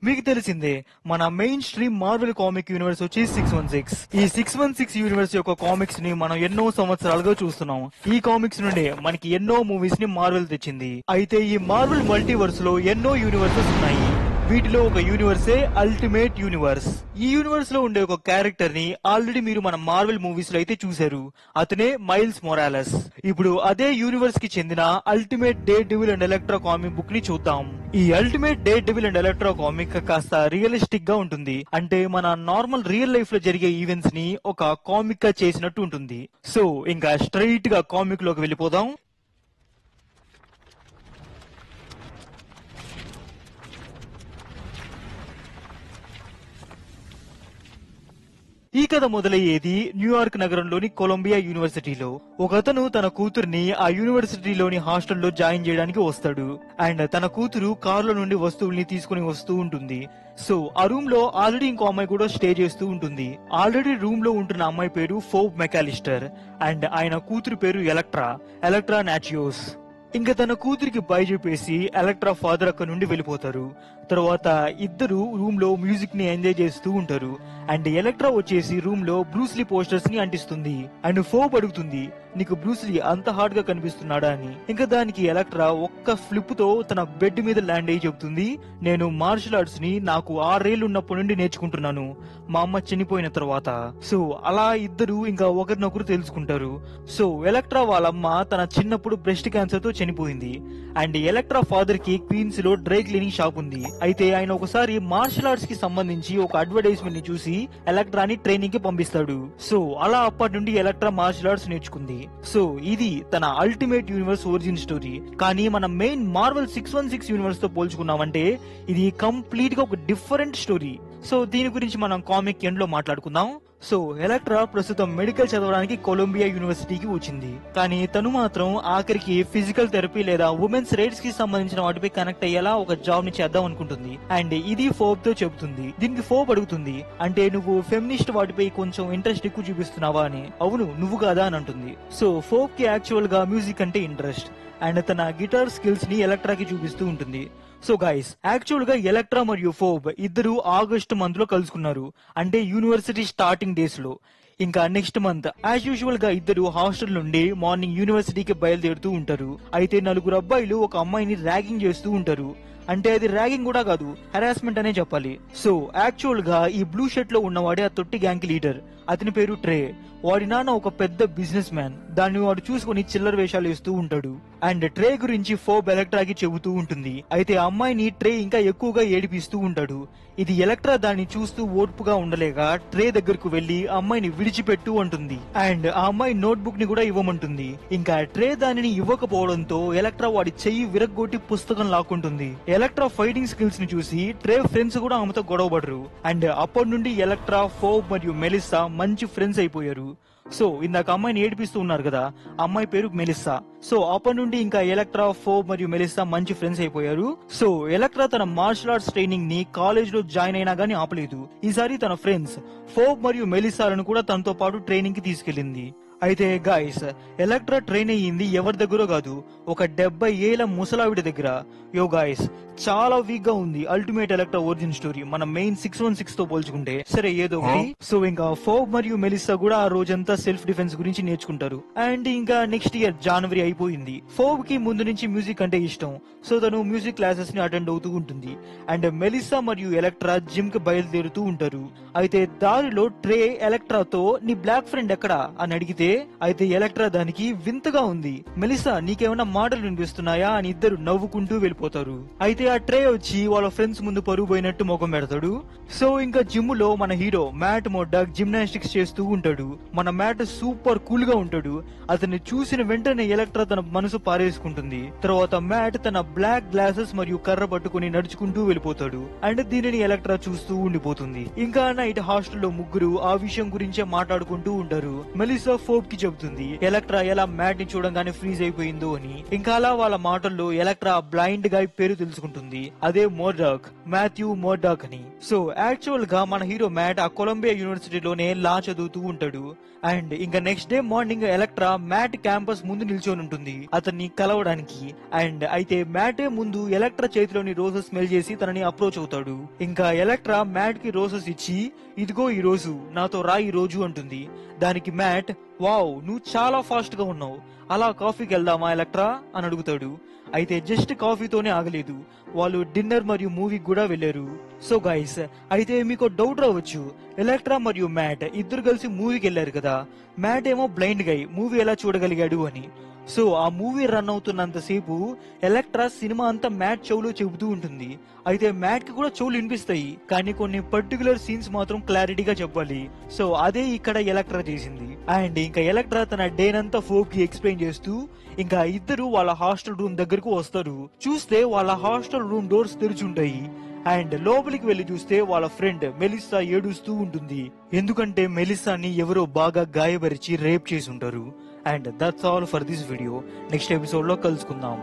మీకు తెలిసిందే మన main stream Marvel comic universe వచ్చి 616. ఈ 616 యూనివర్స్ యొక్క కామిక్స్ ని మనం ఎన్నో సంవత్సరాలుగా చూస్తున్నాం. ఈ కామిక్స్ నుండి మనకి ఎన్నో మూవీస్ ని మార్వెల్ తెచ్చింది. అయితే ఈ మార్వెల్ మల్టీవర్స్ లో ఎన్నో యూనివర్సెస్ ఉన్నాయి. వీటిలో ఒక యూనివర్సే అల్టిమేట్ యూనివర్స్. ఈ యూనివర్స్ లో ఉండే ఒక క్యారెక్టర్ ని ఆల్రెడీ మీరు మన మార్వెల్ మూవీస్ లో అయితే చూశారు. అతనే మైల్స్ మొరాలస్. ఇప్పుడు అదే యూనివర్స్ కి చెందిన ultimate Daredevil and Elektra comic book ని చూద్దాం. ఈ ultimate Daredevil and Elektra comic కాస్త రియలిస్టిక్ గా ఉంటుంది. అంటే మన నార్మల్ రియల్ లైఫ్ లో జరిగే ఈవెంట్స్ ని ఒక కామిక్ గా చేసినట్టు ఉంటుంది. సో ఇంకా స్ట్రైట్ గా కామిక్ లోకి వెళ్ళిపోదాం. ఈ కథ మొదలయ్యేది న్యూయార్క్ నగరంలోని కొలంబియా యూనివర్సిటీలో. ఒకతను తన కూతుర్ని ఆ యూనివర్సిటీలోని హాస్టల్లో జాయిన్ చేయడానికి వస్తాడు. అండ్ తన కూతురు కారులో నుండి వస్తువుల్ని తీసుకుని వస్తూ ఉంటుంది. సో ఆ రూమ్ లో ఆల్రెడీ ఇంకో అమ్మాయి కూడా స్టే చేస్తూ ఉంటుంది. ఆల్రెడీ రూమ్ లో ఉంటున్న అమ్మాయి పేరు ఫోబ్ మెకాలిస్టర్ అండ్ ఆయన కూతురు పేరు ఎలక్ట్రా నాచియోస్. ఇంకా తన కూతురికి బై చెప్పేసి ఎలక్ట్రా ఫాదర్ అక్కడ నుండి వెళ్ళిపోతారు. తర్వాత ఇద్దరు రూమ్ లో మ్యూజిక్ ని ఎంజాయ్ చేస్తూ ఉంటారు. అండ్ ఎలక్ట్రా వచ్చేసి రూమ్ లో బ్రూస్లీ పోస్టర్స్ ని అంటిస్తుంది. అండ్ ఫోబ్ అడుగుతుంది, నీకు బ్రూస్లీ అంత హార్డ్ గా కనిపిస్తున్నాడా అని. ఇంకా దానికి ఎలక్ట్రా ఒక్క ఫ్లిప్ తో తన బెడ్ మీద ల్యాండ్ అయ్యి చెబుతుంది, నేను మార్షల్ ఆర్ట్స్ ని నాకు 6 ఏళ్లు ఉన్నప్పటి నుండి నేర్చుకుంటున్నాను, మా అమ్మ చనిపోయిన తర్వాత. సో అలా ఇద్దరు ఇంకా ఒకరినొకరు తెలుసుకుంటారు. సో ఎలక్ట్రా వాళ్ళమ్మ తన చిన్నప్పుడు బ్రెస్ట్ క్యాన్సర్ తో చనిపోయింది. అండ్ ఎలక్ట్రా ఫాదర్ కి క్వీన్స్ లో డ్రై క్లీనింగ్ షాప్ ఉంది. అయితే ఆయన ఒకసారి మార్షల్ ఆర్ట్స్ కి సంబంధించి ఒక అడ్వర్టైజ్మెంట్ ని చూసి ఎలక్ట్రాని ట్రైనింగ్ కి పంపిస్తాడు. సో అలా అప్పటి నుండి ఎలక్ట్రా మార్షల్ ఆర్ట్స్ నేర్చుకుంది. సో ఇది తన అల్టిమేట్ యూనివర్స్ ఒరిజిన్ స్టోరీ. కానీ మన మెయిన్ మార్వెల్ 616 యూనివర్స్ తో పోల్చుకున్నామంటే ఇది కంప్లీట్ గా ఒక డిఫరెంట్ స్టోరీ. సో దీని గురించి మనం కామిక్ ఎండ్ లో మాట్లాడుకుందాం. సో ఎలక్ట్రా ప్రస్తుతం మెడికల్ చదవడానికి కొలంబియా యూనివర్సిటీకి వచ్చింది. కానీ తను మాత్రం ఆఖరికి ఫిజికల్ థెరపీ లేదా ఉమెన్స్ రైట్స్ కి సంబంధించిన వాటిపై కనెక్ట్ అయ్యేలా ఒక జాబ్ ని చేద్దాం అనుకుంటుంది. అండ్ ఇది ఫోబ్ తో చెబుతుంది. దీనికి ఫోబ్ అడుగుతుంది, అంటే నువ్వు ఫెమినిస్ట్ వాటిపై కొంచెం ఇంట్రెస్ట్ ఎక్కువ చూపిస్తున్నావా అని. అవును, నువ్వు కాదా అని అంటుంది. సో ఫోబ్ కి యాక్చువల్ గా మ్యూజిక్ అంటే ఇంట్రెస్ట్. అండ్ తన గిటార్ స్కిల్స్ ని ఎలక్ట్రాకి చూపిస్తూ ఉంటుంది. సో గైస్, యాక్చువల్ గా ఎలక్ట్రా మరియు ఫోబ్ ఇద్దరు ఆగస్ట్ మంత్ లో కలుసుకున్నారు. అంటే యూనివర్సిటీ స్టార్టింగ్ డేస్ లో. ఇంకా నెక్స్ట్ మంత్ యాజ్ యూజువల్ గా ఇద్దరు హాస్టల్ నుండి మార్నింగ్ యూనివర్సిటీకి బయలుదేరుతూ ఉంటారు. అయితే 4 అబ్బాయిలు ఒక అమ్మాయిని ర్యాగింగ్ చేస్తూ ఉంటారు. అంటే అది ర్యాగింగ్ కూడా కాదు, హెరాస్మెంట్ అనే చెప్పాలి. సో యాక్చువల్ గా ఈ బ్లూ షర్ట్ లో ఉన్నవాడే ఆ తొట్టి గ్యాంగ్ కి లీడర్. అతని పేరు ట్రే. వాడి నాన్న ఒక పెద్ద బిజినెస్ మ్యాన్. దాన్ని వాడు చూసుకుని చిల్లర వేషాలు వేస్తూ ఉంటాడు. అండ్ ట్రే గురించి ఫోబ్ ఎలక్ట్రాకి చెబుతూ ఉంటుంది. అయితే ఆ అమ్మాయిని ట్రే ఇంకా ఎక్కువగా ఏడిపిస్తూ ఉంటాడు. ఇది ఎలక్ట్రా దాన్ని చూస్తూ ఓర్పుగా ఉండలేక ట్రే దగ్గరకు వెళ్లి అమ్మాయిని విడిచిపెట్టు అంటుంది. అండ్ ఆ అమ్మాయి నోట్బుక్ ని కూడా ఇవ్వమంటుంది. ఇంకా ట్రే దానిని ఇవ్వకపోవడంతో ఎలక్ట్రా వాడి చెయ్యి విరగ్గొట్టి పుస్తకం లాక్కుంటుంది. ఎలక్ట్రా ఫైటింగ్ స్కిల్స్ ని చూసి ట్రే ఫ్రెండ్స్ కూడా ఆమెతో గొడవపడరు. అండ్ అప్పటి నుండి ఎలక్ట్రా, ఫోబ్ మరియు మెలిస్సా మంచి ఫ్రెండ్స్ అయిపోయారు. సో ఇందాక అమ్మాయిని ఏడిపిస్తూ ఉన్నారు కదా, అమ్మాయి పేరు మెలిస్సా. సో అప్పటి నుండి ఇంకా ఎలక్ట్రా, ఫోబ్ మరియు మెలిస్సా మంచి ఫ్రెండ్స్ అయిపోయారు. సో ఎలక్ట్రా తన మార్షల్ ఆర్ట్స్ ట్రైనింగ్ ని కాలేజ్ లో జాయిన్ అయినా గానీ ఆపలేదు. ఈసారి తన ఫ్రెండ్స్ ఫోబ్ మరియు మెలిస్సాలను కూడా తనతో పాటు ట్రైనింగ్ కి తీసుకెళ్లింది. అయితే గాయస్, ఎలక్ట్రా ట్రైన్ అయ్యింది ఎవరి దగ్గర కాదు, ఒక 70 ఏళ్ల ముసలావిడ దగ్గర. యో గాయస్, చాలా వీక్ గా ఉంది అల్టిమేట్ ఎలక్ట్రా ఒరిజిన్ స్టోరీ మన మెయిన్ 616 తో పోల్చుకుంటే. సరే ఏదో ఒకటి. సో ఇంకా ఫోబ్ మరియు మెలిస్సా కూడా ఆ రోజంతా సెల్ఫ్ డిఫెన్స్ గురించి నేర్చుకుంటారు. అండ్ ఇంకా నెక్స్ట్ ఇయర్ జనవరి అయిపోయింది. ఫోబ్ కి ముందు నుంచి మ్యూజిక్ అంటే ఇష్టం. సో తను మ్యూజిక్ క్లాసెస్ ని అటెండ్ అవుతూ ఉంటుంది. అండ్ మెలిస్సా మరియు ఎలక్ట్రా జిమ్ కి బయలుదేరుతూ ఉంటారు. అయితే దారిలో ట్రే ఎలక్ట్రాతో నీ బ్లాక్ ఫ్రెండ్ ఎక్కడా అని అడిగితే, అయితే ఎలక్ట్రా దానికి వింతగా ఉంది, మెలిస్సా నీకేమైనా మాటలు వినిపిస్తున్నాయా అని ఇద్దరు నవ్వుకుంటూ వెళ్ళిపోతారు. అయితే ఆ ట్రే వచ్చి వాళ్ళ ఫ్రెండ్స్ ముందు పరుగు పోయినట్టు ముఖం పెడతాడు. సో ఇంకా జిమ్ లో మన హీరో మ్యాట్ మోడ్డాక్ జిమ్నాస్టిక్స్ చేస్తూ ఉంటాడు. మన మ్యాట్ సూపర్ కూల్ గా ఉంటాడు. అతన్ని చూసిన వెంటనే ఎలక్ట్రా తన మనసు పారేసుకుంటుంది. తర్వాత మ్యాట్ తన బ్లాక్ గ్లాసెస్ మరియు కర్ర పట్టుకుని నడుచుకుంటూ వెళ్ళిపోతాడు. అండ్ దీనిని ఎలక్ట్రా చూస్తూ ఉండిపోతుంది. ఇంకా నైట్ హాస్టల్లో ముగ్గురు ఆ విషయం గురించే మాట్లాడుకుంటూ ఉంటారు. మెలిసా ఫోబ్ కి చెబుతుంది ఎలక్ట్రా ఎలా మ్యాట్ ని చూడంగానే ఫ్రీజ్ అయిపోయిందో అని. ఇంకా అలా వాళ్ళ మాటల్లో ఎలక్ట్రా బ్లైండ్ గాయ్ పేరు తెలుసుకుంటుంది. అదే మోర్డాక్, మాథ్యూ మోర్డాక్ అని. సో యాక్చువల్ గా మన హీరో మ్యాట్ ఆ కొలంబియా యూనివర్సిటీలోనే లా చదువుతూ ఉంటాడు. అండ్ ఇంకా next day morning Elektra Matt campus ముందు నిల్చొని ఉంటుంది అతన్ని కలవడానికి. అండ్ అయితే మ్యాటే ముందు ఎలక్ట్రా చేతిలోని రోజెస్ స్మెల్ చేసి తనని అప్రోచ్ అవుతాడు. ఇంకా ఎలక్ట్రా మ్యాట్ కి రోజెస్ ఇచ్చి ఇదిగో ఈ రోజు నాతో రా ఈ రోజు అంటుంది. దానికి మ్యాట్ వావ్ నువ్వు చాలా ఫాస్ట్ గా ఉన్నావు, అలా కాఫీకి వెళ్దామా ఎలక్ట్రా అని అడుగుతాడు. అయితే జస్ట్ కాఫీతోనే ఆగలేదు, వాళ్ళు డిన్నర్ మరియు మూవీకి కూడా వెళ్లారు. సో గైస్ అయితే మీకు డౌట్ రావచ్చు, ఎలక్ట్రా మరియు మ్యాట్ ఇద్దరు కలిసి మూవీకి వెళ్లారు కదా, మ్యాట్ ఏమో బ్లైండ్ గై మూవీ ఎలా చూడగలిగాడు అని. సో ఆ మూవీ రన్ అవుతున్నంత సేపు ఎలక్ట్రా సినిమా అంతా మ్యాట్ చెవులో చెబుతూ ఉంటుంది. అయితే మ్యాట్ కి కూడా చెవులు వినిపిస్తాయి, కానీ కొన్ని పర్టికులర్ సీన్స్ మాత్రం క్లారిటీగా చెప్పాలి. సో అదే ఇక్కడ ఎలక్ట్రా చేసింది. అండ్ ఇంకా ఎలక్ట్రా తన డేనంతా ఫోక్ కి ఎక్స్ప్లెయిన్ చేస్తూ ఇంకా ఇద్దరు వాళ్ళ హాస్టల్ రూమ్ దగ్గరకు వస్తారు. చూస్తే వాళ్ళ హాస్టల్ రూమ్ డోర్స్ తెరిచుంటాయి. అండ్ లోపలికి వెళ్లి చూస్తే వాళ్ళ ఫ్రెండ్ మెలిసా ఏడుస్తూ ఉంటుంది. ఎందుకంటే మెలిసాని ఎవరో బాగా గాయపరిచి రేప్ చేసి ఉంటారు. And that's all for this video. Next episode లో కలుసుకుందాం.